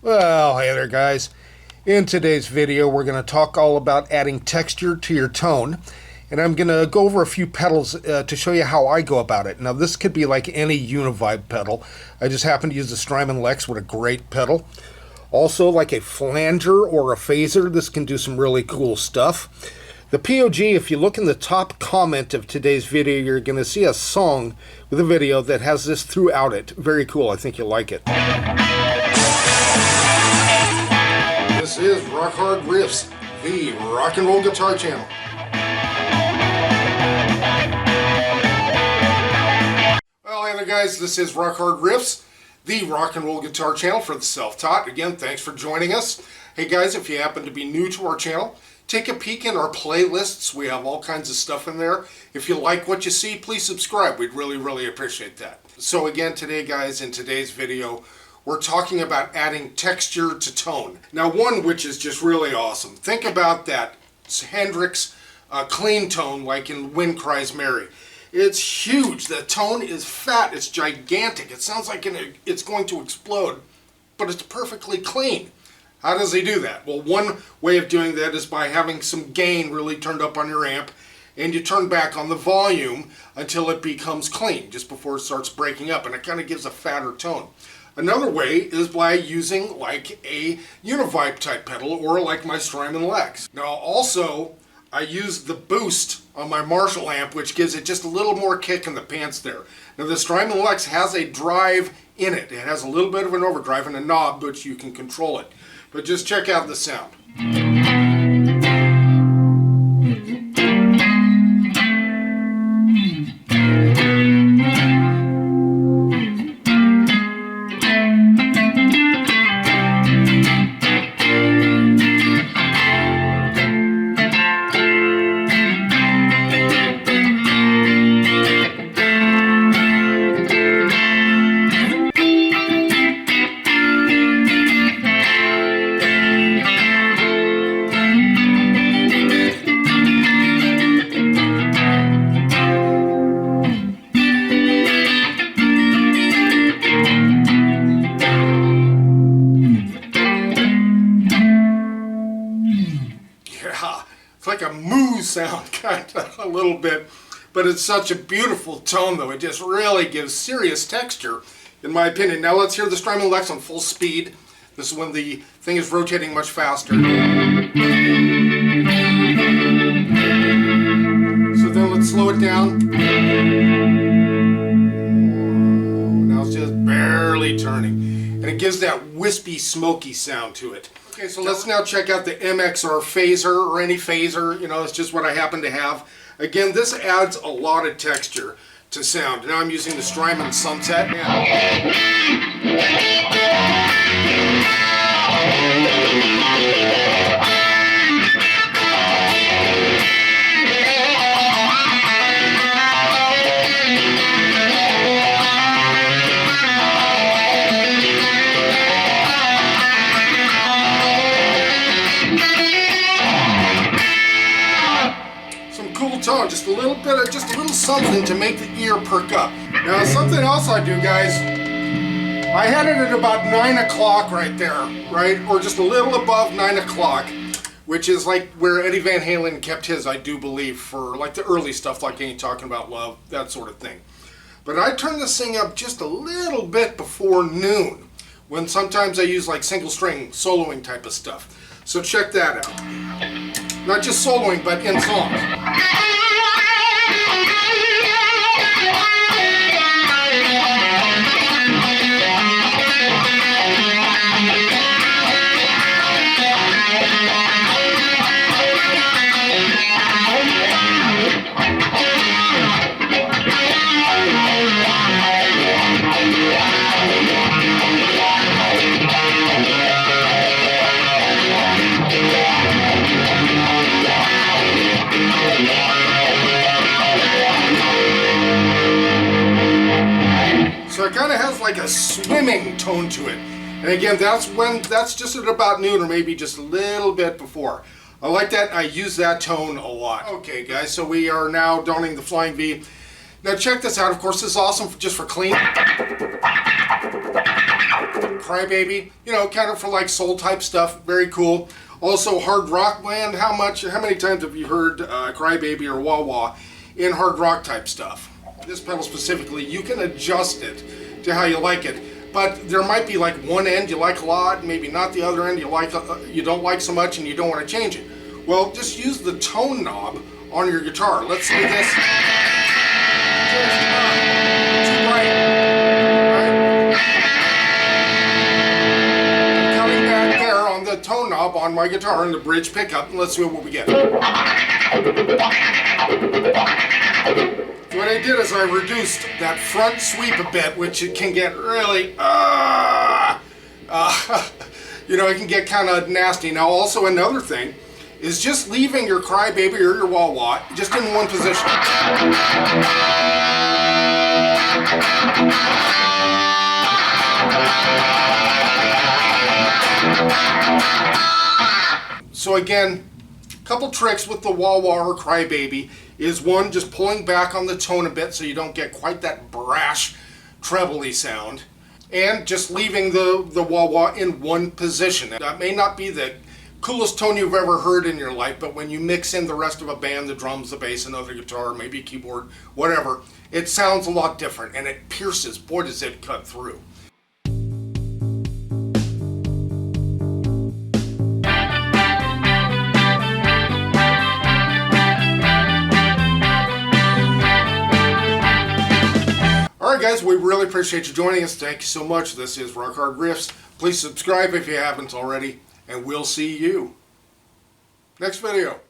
Well, hey there guys. In today's video we're going to talk all about adding texture to your tone, and I'm going to go over a few pedals to show you how I go about it. Now this could be like any Univibe pedal. I just happen to use the Strymon Lex with a great pedal. Also like a flanger or a phaser, this can do some really cool stuff. The POG, if you look in the top comment of today's video, you're going to see a song with a video that has this throughout it. Very cool, I think you'll like it. This is Rock Hard Riffs, the rock and roll guitar channel. Well, hey there guys, this is Rock Hard Riffs, the rock and roll guitar channel for the self-taught. Again, thanks for joining us. Hey guys, if you happen to be new to our channel, take a peek in our playlists. We have all kinds of stuff in there. If you like what you see, please subscribe. We'd really appreciate that. So again, today guys, in today's video, we're talking about adding texture to tone. Now one which is just really awesome. Think about that Hendrix clean tone like in Wind Cries Mary. It's huge. The tone is fat. It's gigantic. It sounds like it's going to explode, but it's perfectly clean. How does he do that? Well, one way of doing that is by having some gain really turned up on your amp, and you turn back on the volume until it becomes clean, just before it starts breaking up, and it kind of gives a fatter tone. Another way is by using like a Univibe type pedal or like my Strymon Lex. Now also, I use the boost on my Marshall amp, which gives it just a little more kick in the pants there. Now the Strymon Lex has a drive in it. It has a little bit of an overdrive and a knob, which you can control it. But just check out the sound. It's like a moo sound, kind of, a little bit, but it's such a beautiful tone though. It just really gives serious texture, in my opinion. Now let's hear the Strymon Lex on full speed. This is when the thing is rotating much faster. So then let's slow it down. Now it's just barely turning. And it gives that wispy, smoky sound to it. Okay, so let's now check out the MXR phaser, or any phaser, you know, it's just what I happen to have. Again, this adds a lot of texture to sound. Now I'm using the Strymon Sunset. Tone, just a little bit of, just a little something to make the ear perk up. Now something else I do, guys, I had it at about 9 o'clock right there, right? Or just a little above 9 o'clock, which is like where Eddie Van Halen kept his, I do believe, for like the early stuff, like Ain't Talking About Love, that sort of thing. But I turn this thing up just a little bit before noon, when sometimes I use like single string soloing type of stuff. So check that out. Not just soloing, but in songs. It kind of has like a swimming tone to it, and again, that's just at about noon or maybe just a little bit before. I like that. I use that tone a lot. Okay guys, so we are now donning the Flying V. Now check this out. Of course, this is awesome just for clean. Crybaby, you know, kind of for like soul type stuff, very cool. Also hard rock band, how many times have you heard Crybaby or Wah Wah in hard rock type stuff? This pedal specifically, you can adjust it to how you like it. But there might be like one end you like a lot, maybe not the other end you don't like so much and you don't want to change it. Well, just use the tone knob on your guitar. Let's say this. Too bright. Right? I'm coming back there on the tone knob on my guitar and the bridge pickup, and let's see what we get. What I did is I reduced that front sweep a bit, which it can get really, you know, it can get kind of nasty. Now, also another thing is just leaving your Crybaby or your Wah Wah just in one position. So again, a couple tricks with the Wah Wah or Crybaby is one, just pulling back on the tone a bit so you don't get quite that brash, treble-y sound, and just leaving the Wah Wah in one position. That may not be the coolest tone you've ever heard in your life, but when you mix in the rest of a band, the drums, the bass, another guitar, maybe a keyboard, whatever, it sounds a lot different, and it pierces. Boy, does it cut through. Alright guys, we really appreciate you joining us. Thank you so much. This is Rock Hard Riffs. Please subscribe if you haven't already, and we'll see you next video.